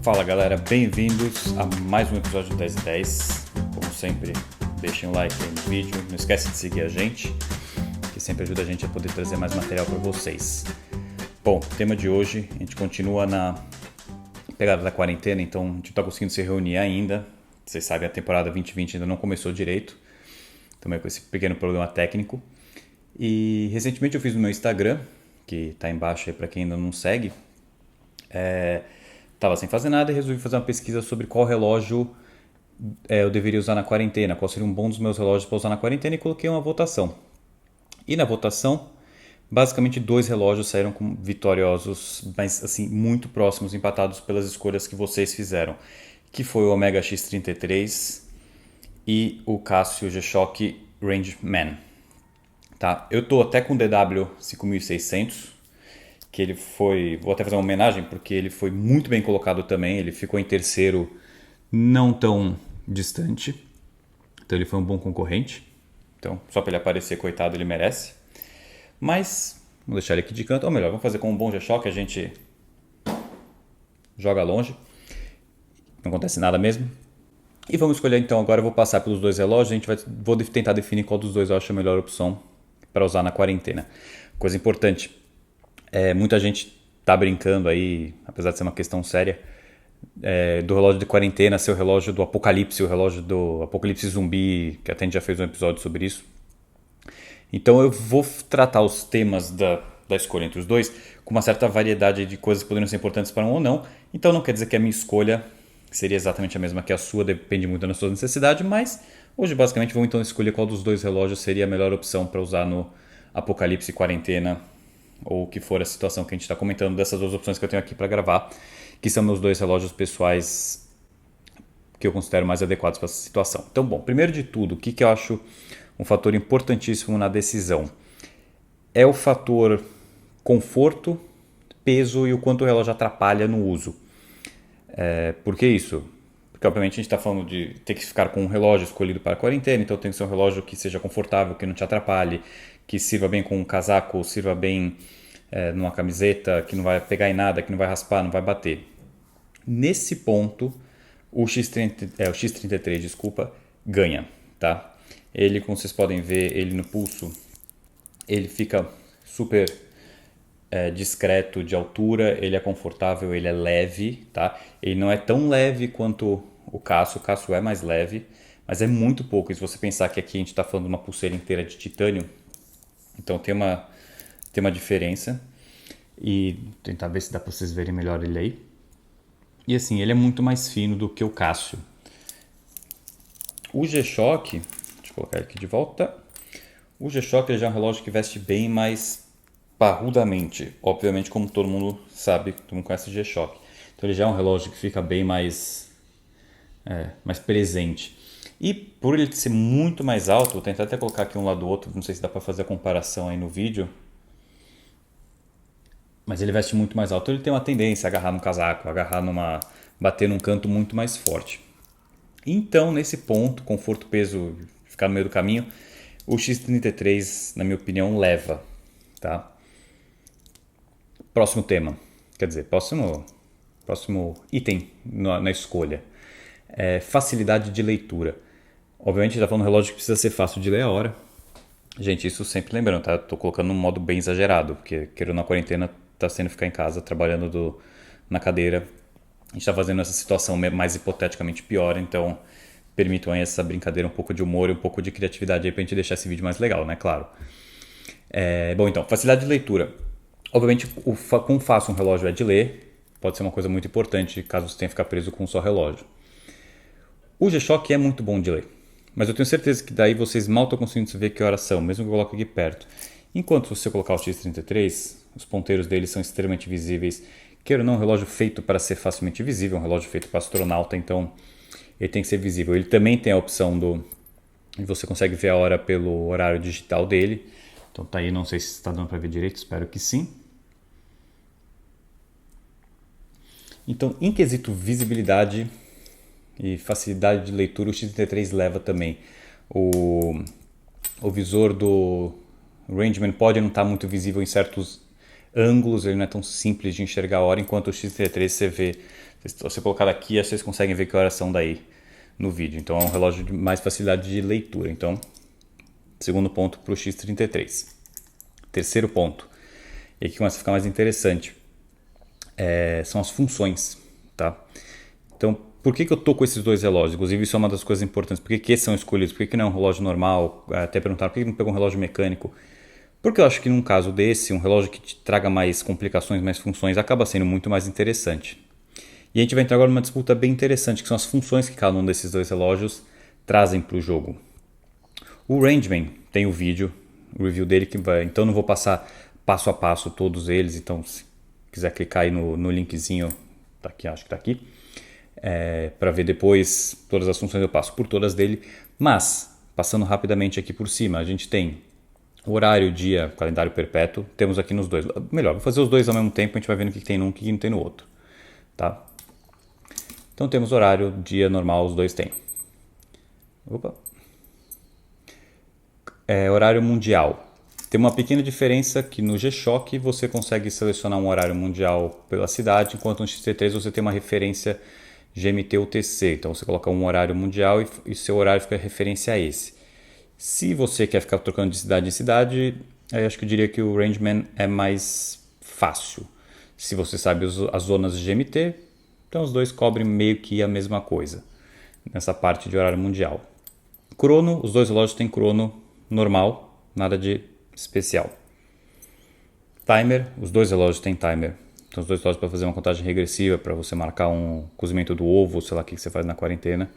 Fala galera, bem-vindos a mais um episódio do 10 e 10. Como sempre, deixem um like aí no vídeo, não esquece de seguir a gente, que sempre ajuda a gente a poder trazer mais material para vocês. Bom, o tema de hoje, a gente continua na pegada da quarentena, então a gente não está conseguindo se reunir ainda. Vocês sabem, a temporada 2020 ainda não começou direito, também com esse pequeno problema técnico. E recentemente eu fiz no meu Instagram, que está embaixo aí para quem ainda não segue, estava sem fazer nada e resolvi fazer uma pesquisa sobre qual relógio eu deveria usar na quarentena, qual seria um bom dos meus relógios para usar na quarentena, e coloquei uma votação. E na votação, basicamente 2 relógios saíram como vitoriosos, mas assim, muito próximos, empatados pelas escolhas que vocês fizeram, que foi o Omega X33 e o Casio G-Shock Rangeman. Tá? Eu tô até com o DW 5600, que ele foi, vou até fazer uma homenagem porque ele foi muito bem colocado também, ele ficou em terceiro não tão distante, então ele foi um bom concorrente, então só para ele aparecer, coitado, ele merece. Mas vamos deixar ele aqui de canto, ou melhor, vamos fazer com um bom G-Shock, a gente joga longe, não acontece nada mesmo. E vamos escolher então, agora eu vou passar pelos 2 relógios, vou tentar definir qual dos 2 eu acho a melhor opção para usar na quarentena. Coisa importante, muita gente tá brincando aí, apesar de ser uma questão séria, do relógio de quarentena ser o relógio do apocalipse, o relógio do apocalipse zumbi, que até a gente já fez um episódio sobre isso. Então eu vou tratar os temas da escolha entre os dois com uma certa variedade de coisas que poderiam ser importantes para um ou não. Então não quer dizer que a minha escolha seria exatamente a mesma que a sua, depende muito da sua necessidade, mas hoje basicamente vamos então escolher qual dos 2 relógios seria a melhor opção para usar no apocalipse, quarentena, ou o que for a situação que a gente está comentando, dessas 2 opções que eu tenho aqui para gravar, que são meus 2 relógios pessoais que eu considero mais adequados para essa situação. Então, bom, primeiro de tudo, o que eu acho um fator importantíssimo na decisão? É o fator conforto, peso e o quanto o relógio atrapalha no uso. Por que isso? Porque obviamente a gente está falando de ter que ficar com um relógio escolhido para a quarentena, então tem que ser um relógio que seja confortável, que não te atrapalhe, que sirva bem com um casaco, sirva bem numa camiseta, que não vai pegar em nada, que não vai raspar, não vai bater. Nesse ponto, o X33, desculpa, ganha, tá? Ele, como vocês podem ver, ele no pulso, ele fica super discreto de altura, ele é confortável, ele é leve, tá? Ele não é tão leve quanto o Casio é mais leve, mas é muito pouco. E se você pensar que aqui a gente está falando de uma pulseira inteira de titânio, então tem uma diferença. E tentar ver se dá para vocês verem melhor ele aí. E assim, ele é muito mais fino do que o Casio. O G-Shock, deixa eu colocar ele aqui de volta. O G-Shock já é um relógio que veste bem mais parrudamente. Obviamente, como todo mundo sabe, todo mundo conhece o G-Shock. Então ele já é um relógio que fica bem mais presente. E por ele ser muito mais alto, vou tentar até colocar aqui um lado do outro, não sei se dá para fazer a comparação aí no vídeo. Mas ele veste muito mais alto, ele tem uma tendência a agarrar no casaco, bater num canto muito mais forte. Então, nesse ponto, conforto, peso, ficar no meio do caminho, o X33, na minha opinião, leva, tá? Próximo tema, quer dizer, próximo item na escolha, facilidade de leitura. Obviamente, está falando de um relógio que precisa ser fácil de ler a hora. Gente, isso sempre lembrando, tá? Tô colocando num modo bem exagerado, porque querendo na quarentena tá sendo ficar em casa, trabalhando na cadeira. A gente tá fazendo essa situação mais hipoteticamente pior, então permitam aí essa brincadeira, um pouco de humor e um pouco de criatividade aí pra gente deixar esse vídeo mais legal, né? Claro. Bom, então, facilidade de leitura. Obviamente, quão fácil um relógio é de ler, pode ser uma coisa muito importante caso você tenha que ficar preso com um só relógio. O G-Shock é muito bom de ler, mas eu tenho certeza que daí vocês mal estão conseguindo ver que horas são, mesmo que eu coloque aqui perto. Enquanto você colocar o X33, os ponteiros dele são extremamente visíveis. Queira ou não, um relógio feito para ser facilmente visível, um relógio feito para astronauta, então ele tem que ser visível. Ele também tem a opção de você consegue ver a hora pelo horário digital dele. Então tá aí, não sei se está dando para ver direito, espero que sim. Então, em quesito visibilidade e facilidade de leitura, o X33 leva também. O visor do Rangeman pode não estar muito visível em certos ângulos, ele não é tão simples de enxergar a hora, enquanto o X33 você vê Se você colocar aqui, vocês conseguem ver que horas são daí no vídeo. Então é um relógio de mais facilidade de leitura. Então, segundo ponto para o X33. Terceiro ponto, e aqui começa a ficar mais interessante, são as funções. Tá? Então, por que eu tô com esses dois relógios? Inclusive, isso é uma das coisas importantes. Por que esses são escolhidos? Por que não é um relógio normal? Até perguntaram, por que não pegou um relógio mecânico? Porque eu acho que num caso desse, um relógio que te traga mais complicações, mais funções, acaba sendo muito mais interessante. E a gente vai entrar agora numa disputa bem interessante, que são as funções que cada um desses dois relógios trazem para o jogo. O Rangeman tem o vídeo, o review dele, que vai. Então não vou passar passo a passo todos eles, então se quiser clicar aí no linkzinho, tá aqui, acho que tá aqui, para ver depois todas as funções, eu passo por todas dele. Mas, passando rapidamente aqui por cima, a gente tem horário, dia, calendário perpétuo, temos aqui nos dois. Melhor, vou fazer os dois ao mesmo tempo, a gente vai vendo o que tem num e o que não tem no outro. Tá? Então temos horário, dia normal, os dois têm. Opa. Horário mundial. Tem uma pequena diferença que no G-Shock você consegue selecionar um horário mundial pela cidade, enquanto no XT3 você tem uma referência GMT UTC. Então você coloca um horário mundial e seu horário fica referência a esse. Se você quer ficar trocando de cidade em cidade, aí acho que eu diria que o Rangeman é mais fácil. Se você sabe as zonas de GMT, então os dois cobrem meio que a mesma coisa nessa parte de horário mundial. Crono, os dois relógios têm crono normal, nada de especial. Timer, os dois relógios têm timer. Então os dois relógios para fazer uma contagem regressiva, para você marcar um cozimento do ovo, sei lá o que você faz na quarentena,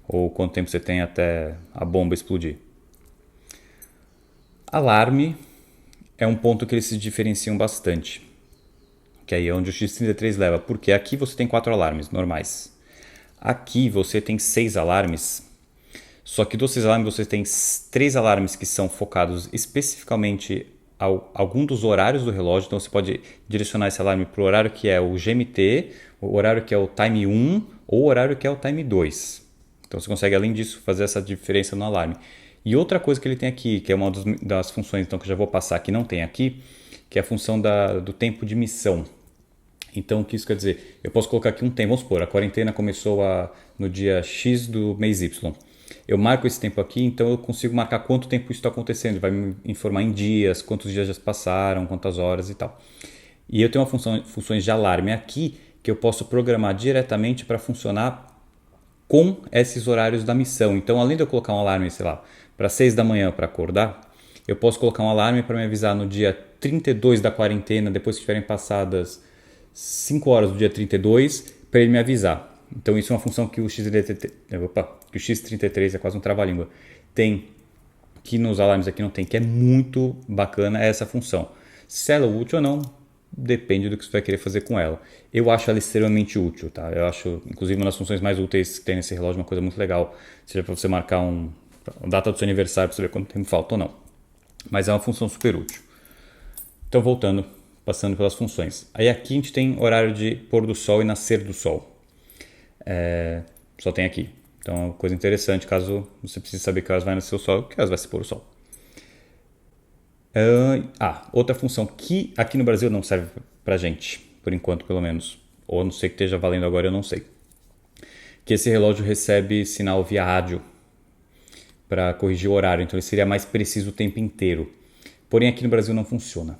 ou quanto tempo você tem até a bomba explodir. Alarme é um ponto que eles se diferenciam bastante, que aí é onde o X33 leva, porque aqui você tem 4 alarmes normais. Aqui você tem 6 alarmes, só que dos 6 alarmes você tem 3 alarmes que são focados especificamente a algum dos horários do relógio, então você pode direcionar esse alarme para o horário que é o GMT, o horário que é o Time 1 ou o horário que é o Time 2. Então você consegue, além disso, fazer essa diferença no alarme. E outra coisa que ele tem aqui, que é uma das funções então, que eu já vou passar, que não tem aqui, que é a função do tempo de missão. Então, o que isso quer dizer? Eu posso colocar aqui um tempo, vamos supor, a quarentena começou no dia X do mês Y. Eu marco esse tempo aqui, então eu consigo marcar quanto tempo isso está acontecendo. Ele vai me informar em dias, quantos dias já passaram, quantas horas e tal. E eu tenho funções de alarme aqui que eu posso programar diretamente para funcionar com esses horários da missão. Então, além de eu colocar um alarme, sei lá, para 6 da manhã para acordar, eu posso colocar um alarme para me avisar no dia 32 da quarentena, depois que tiverem passadas 5 horas do dia 32, para ele me avisar. Então, isso é uma função que o X33 é quase um trava-língua. Tem, que nos alarmes aqui não tem, que é muito bacana, é essa função. Se ela é útil ou não, depende do que você vai querer fazer com ela. Eu acho ela extremamente útil, tá? Eu acho, inclusive, uma das funções mais úteis que tem nesse relógio, uma coisa muito legal, seja para você marcar a data do seu aniversário, para saber quanto tempo falta ou não. Mas é uma função super útil. Então, passando pelas funções. Aí aqui a gente tem horário de pôr do sol e nascer do sol. Só tem aqui. Então, é uma coisa interessante, caso você precise saber que horas vai nascer o sol e que horas vai se pôr o sol. Outra função que aqui no Brasil não serve pra gente, por enquanto pelo menos, ou a não ser que esteja valendo agora, eu não sei, que esse relógio recebe sinal via rádio para corrigir o horário, então ele seria mais preciso o tempo inteiro. Porém aqui no Brasil não funciona,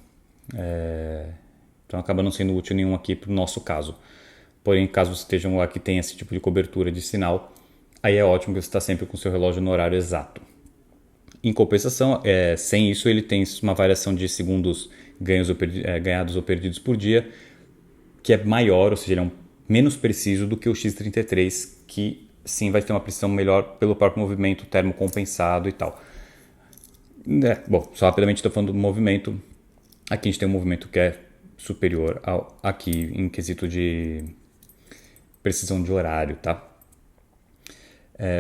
então acaba não sendo útil nenhum aqui para o nosso caso. Porém, caso você esteja em um lugar que tem esse tipo de cobertura de sinal, aí é ótimo que você está sempre com o seu relógio no horário exato. Em compensação, sem isso, ele tem uma variação de segundos ganhados ou perdidos por dia, que é maior, ou seja, ele é menos preciso do que o X33, que sim vai ter uma precisão melhor pelo próprio movimento termocompensado e tal. Bom, só rapidamente estou falando do movimento. Aqui a gente tem um movimento que é superior ao aqui em quesito de precisão de horário, tá?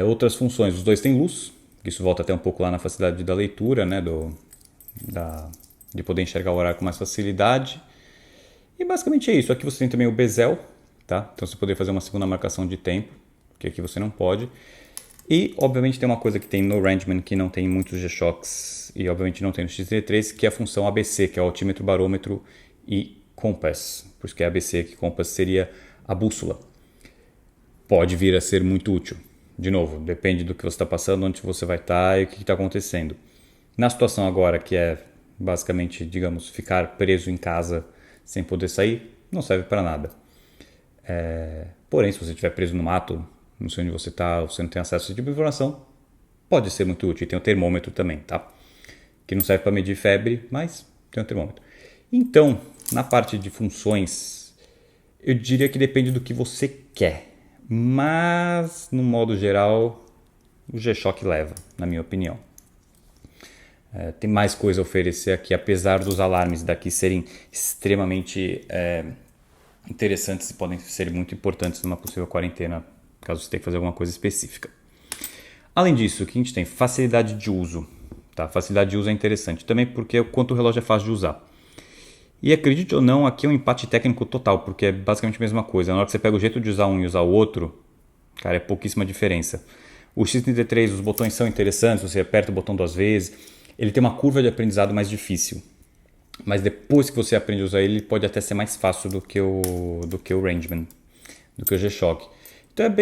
Outras funções, os dois têm luz. Isso volta até um pouco lá na facilidade da leitura, né, de poder enxergar o horário com mais facilidade. E basicamente é isso. Aqui você tem também o bezel, tá? Então você poder fazer uma segunda marcação de tempo, que aqui você não pode. E obviamente tem uma coisa que tem no Rangeman que não tem em muitos G-Shocks e obviamente não tem no X33, que é a função ABC, que é o altímetro, barômetro e compass. Por isso que é ABC, que compass seria a bússola. pode vir a ser muito útil. De novo, depende do que você está passando, onde você vai estar e o que está acontecendo. Na situação agora, que é basicamente, digamos, ficar preso em casa sem poder sair, não serve para nada. Porém, se você estiver preso no mato, não sei onde você está, você não tem acesso a esse tipo de informação, pode ser muito útil. Tem o termômetro também, tá? Que não serve para medir febre, mas tem o termômetro. Então, na parte de funções, eu diria que depende do que você quer. Mas, no modo geral, o G-Shock leva, na minha opinião. Tem mais coisa a oferecer aqui, apesar dos alarmes daqui serem extremamente interessantes e podem ser muito importantes numa possível quarentena, caso você tenha que fazer alguma coisa específica. Além disso, o que a gente tem? Facilidade de uso. Tá? Facilidade de uso é interessante, também porque o quanto o relógio é fácil de usar. E acredite ou não, aqui é um empate técnico total, porque é basicamente a mesma coisa. Na hora que você pega o jeito de usar um e usar o outro, cara, é pouquíssima diferença. O X33, os botões são interessantes, você aperta o botão 2 vezes. Ele tem uma curva de aprendizado mais difícil. Mas depois que você aprende a usar ele pode até ser mais fácil do que o Rangeman, do que o G-Shock. Então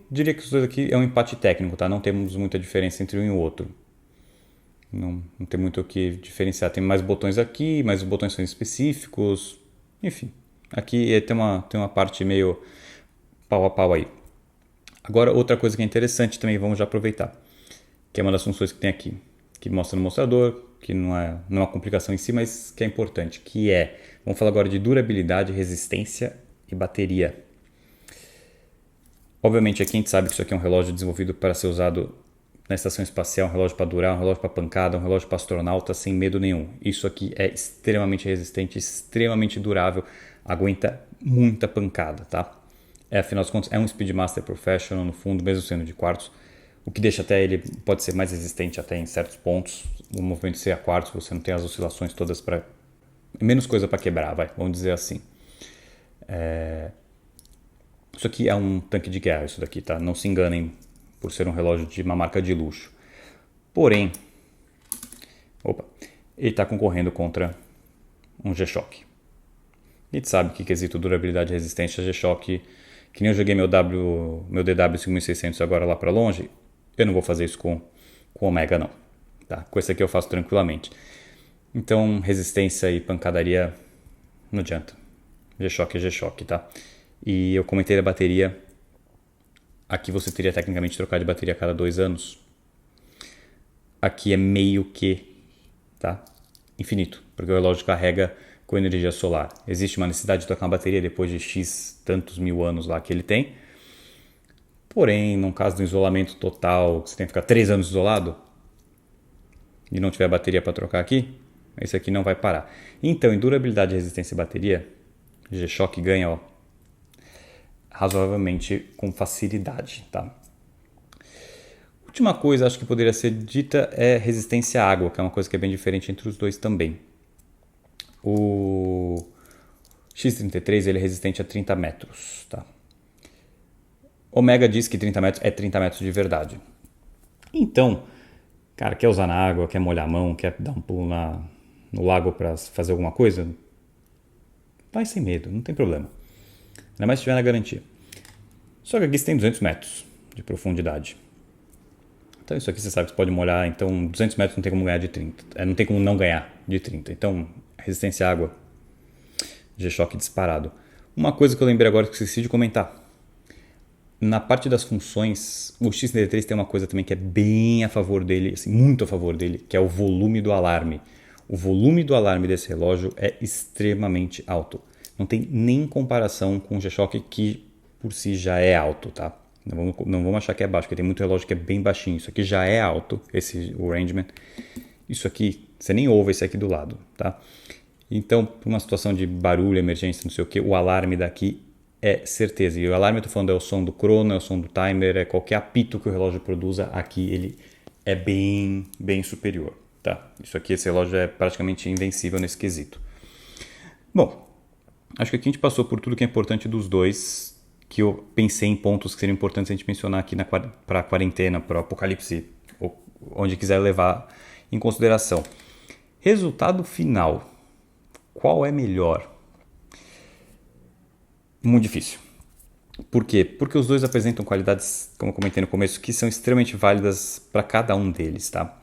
diria que os dois aqui é um empate técnico, tá? Não temos muita diferença entre um e o outro. Não tem muito o que diferenciar. Tem mais botões aqui, mas os botões são específicos. Enfim, aqui tem uma parte meio pau a pau aí. Agora, outra coisa que é interessante também, vamos já aproveitar, que é uma das funções que tem aqui, que mostra no mostrador, que não é uma complicação em si, mas que é importante, que é, vamos falar agora de durabilidade, resistência e bateria. Obviamente aqui a gente sabe que isso aqui é um relógio desenvolvido para ser usado na estação espacial, um relógio para durar, um relógio para pancada, um relógio para astronauta sem medo nenhum. Isso aqui é extremamente resistente, extremamente durável, aguenta muita pancada, tá? Afinal de contas, é um Speedmaster Professional no fundo, mesmo sendo de quartzo, o que deixa até ele, pode ser mais resistente até em certos pontos. O movimento ser a quartzo, você não tem as oscilações todas para... menos coisa para quebrar, vamos dizer assim. Isso aqui é um tanque de guerra, isso daqui, tá? Não se enganem por ser um relógio de uma marca de luxo. Porém, ele está concorrendo contra um G-Shock. A gente sabe que quesito durabilidade e resistência, G-Shock, que nem eu joguei meu DW 5600 agora lá para longe, eu não vou fazer isso com o Omega não. Tá? Com esse aqui eu faço tranquilamente. Então, resistência e pancadaria não adianta. G-Shock é G-Shock, tá? E eu comentei da bateria. Aqui você teria tecnicamente que trocar de bateria a cada 2 anos. Aqui é meio que, tá? Infinito, porque o relógio carrega com energia solar. Existe uma necessidade de trocar uma bateria depois de X tantos mil anos lá que ele tem. Porém, no caso do isolamento total, você tem que ficar 3 anos isolado e não tiver bateria para trocar aqui, esse aqui não vai parar. Então, em durabilidade, resistência e bateria, G-Shock ganha, razoavelmente com facilidade, tá? Última coisa, acho que poderia ser dita, é resistência à água, que é uma coisa que é bem diferente entre os dois também. O X33 ele é resistente a 30 metros, tá? Omega diz que 30 metros é 30 metros de verdade. Então, cara, quer usar na água, quer molhar a mão, quer dar um pulo no lago para fazer alguma coisa? Vai sem medo, não tem problema. Ainda mais se estiver na garantia. Só que aqui você tem 200 metros de profundidade. Então isso aqui você sabe que você pode molhar, então 200 metros não tem como ganhar de 30. Não tem como não ganhar de 30. Então, resistência à água, G-Shock disparado. Uma coisa que eu lembrei agora que esqueci de comentar. Na parte das funções, o X33 tem uma coisa também que é bem a favor dele, assim, muito a favor dele, que é o volume do alarme. O volume do alarme desse relógio é extremamente alto. Não tem nem comparação com o G-Shock, que por si já é alto, tá? Não vamos achar que é baixo, porque tem muito relógio que é bem baixinho. Isso aqui já é alto, o Rangeman. Isso aqui, você nem ouve esse aqui do lado, tá? Então, para uma situação de barulho, emergência, não sei o que, o alarme daqui é certeza. E o alarme, eu tô falando, é o som do crono, é o som do timer, é qualquer apito que o relógio produza, aqui ele é bem, bem superior, tá? Isso aqui, esse relógio é praticamente invencível nesse quesito. Bom, acho que aqui a gente passou por tudo que é importante dos dois, que eu pensei em pontos que seriam importantes a gente mencionar aqui para a quarentena, para o apocalipse, ou onde quiser levar em consideração. Resultado final. Qual é melhor? Muito difícil. Por quê? Porque os dois apresentam qualidades, como eu comentei no começo, que são extremamente válidas para cada um deles, tá?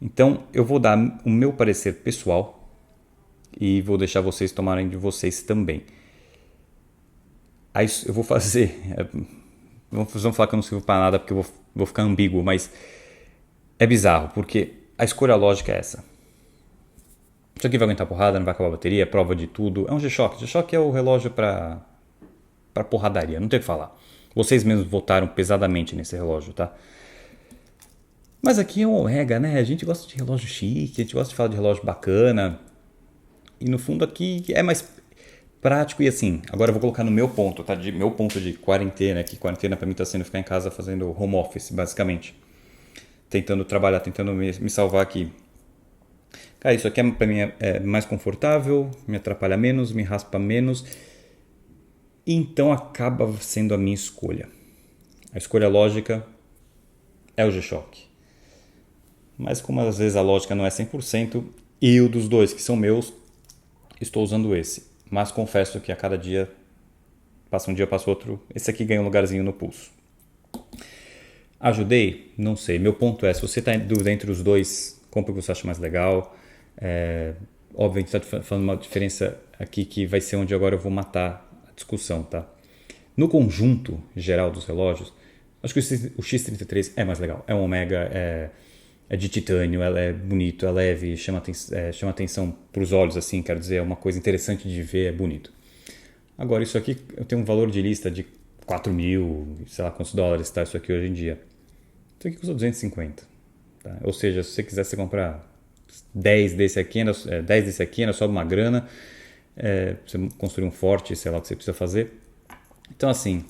Então, eu vou dar o meu parecer pessoal e vou deixar vocês tomarem de vocês também. Aí eu vou fazer... Vamos falar que eu não sirvo para nada porque eu vou ficar ambíguo, mas é bizarro, porque a escolha lógica é essa. Isso aqui vai aguentar porrada, não vai acabar a bateria, é prova de tudo. É um G-Shock. G-Shock é o relógio para porradaria, não tem o que falar. Vocês mesmos votaram pesadamente nesse relógio, tá? Mas aqui é um Omega, né? A gente gosta de relógio chique, a gente gosta de falar de relógio bacana. E no fundo aqui é mais prático e assim, agora eu vou colocar no meu ponto, tá? Meu ponto de quarentena, que quarentena pra mim tá sendo ficar em casa fazendo home office, basicamente. Tentando trabalhar, tentando me salvar aqui. Cara, isso aqui pra mim é mais confortável, me atrapalha menos, me raspa menos. Então acaba sendo a minha escolha. A escolha lógica é o G-Shock. Mas como às vezes a lógica não é 100%, eu dos dois que são meus, estou usando esse. Mas confesso que a cada dia, passa um dia, passa outro, esse aqui ganha um lugarzinho no pulso. Ajudei? Não sei. Meu ponto é, se você está em dúvida entre os dois, compre o que você acha mais legal. Óbvio, a gente está falando uma diferença aqui que vai ser onde agora eu vou matar a discussão, tá? No conjunto geral dos relógios, acho que o X33 é mais legal. É um Omega, é de titânio, ela é bonito, é leve, chama atenção para os olhos, assim, quero dizer, é uma coisa interessante de ver, é bonito. Agora, isso aqui eu tenho um valor de lista de 4 mil, sei lá quantos dólares está isso aqui hoje em dia. Isso aqui custa 250. Tá? Ou seja, se você quiser você comprar 10 desse aqui, ainda sobe uma grana, você construir um forte, sei lá o que você precisa fazer. Então, assim,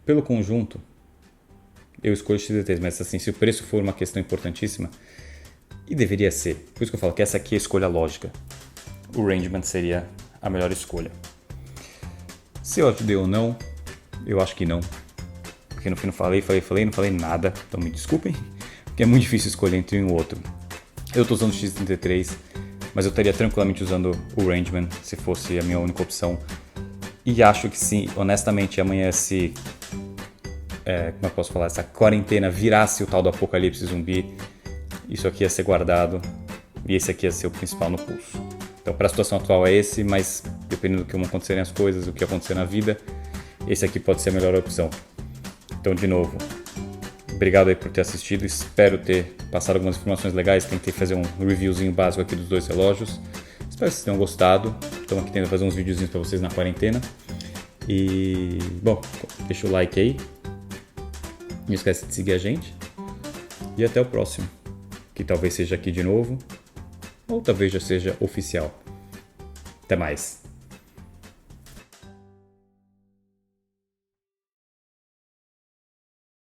pelo conjunto, eu escolho o X33, mas assim, se o preço for uma questão importantíssima, e deveria ser, por isso que eu falo que essa aqui é a escolha lógica, o Rangeman seria a melhor escolha. Se eu ajudei ou não, eu acho que não, porque no fim não falei nada, então me desculpem, porque é muito difícil escolher entre um e o outro. Eu estou usando o X33, mas eu estaria tranquilamente usando o Rangeman se fosse a minha única opção. E acho que sim, honestamente, amanhã se como eu posso falar, essa quarentena virasse o tal do apocalipse zumbi, isso aqui ia ser guardado e esse aqui ia ser o principal no pulso. Então, para a situação atual é esse, mas dependendo do que vão acontecerem as coisas, do que acontecer na vida, esse aqui pode ser a melhor opção. Então, de novo, obrigado aí por ter assistido, espero ter passado algumas informações legais, tentei fazer um reviewzinho básico aqui dos dois relógios, espero que vocês tenham gostado, estamos aqui tentando fazer uns videozinhos para vocês na quarentena. E, bom, deixa o like aí. Não esquece de seguir a gente. E até o próximo. Que talvez seja aqui de novo. Ou talvez já seja oficial. Até mais.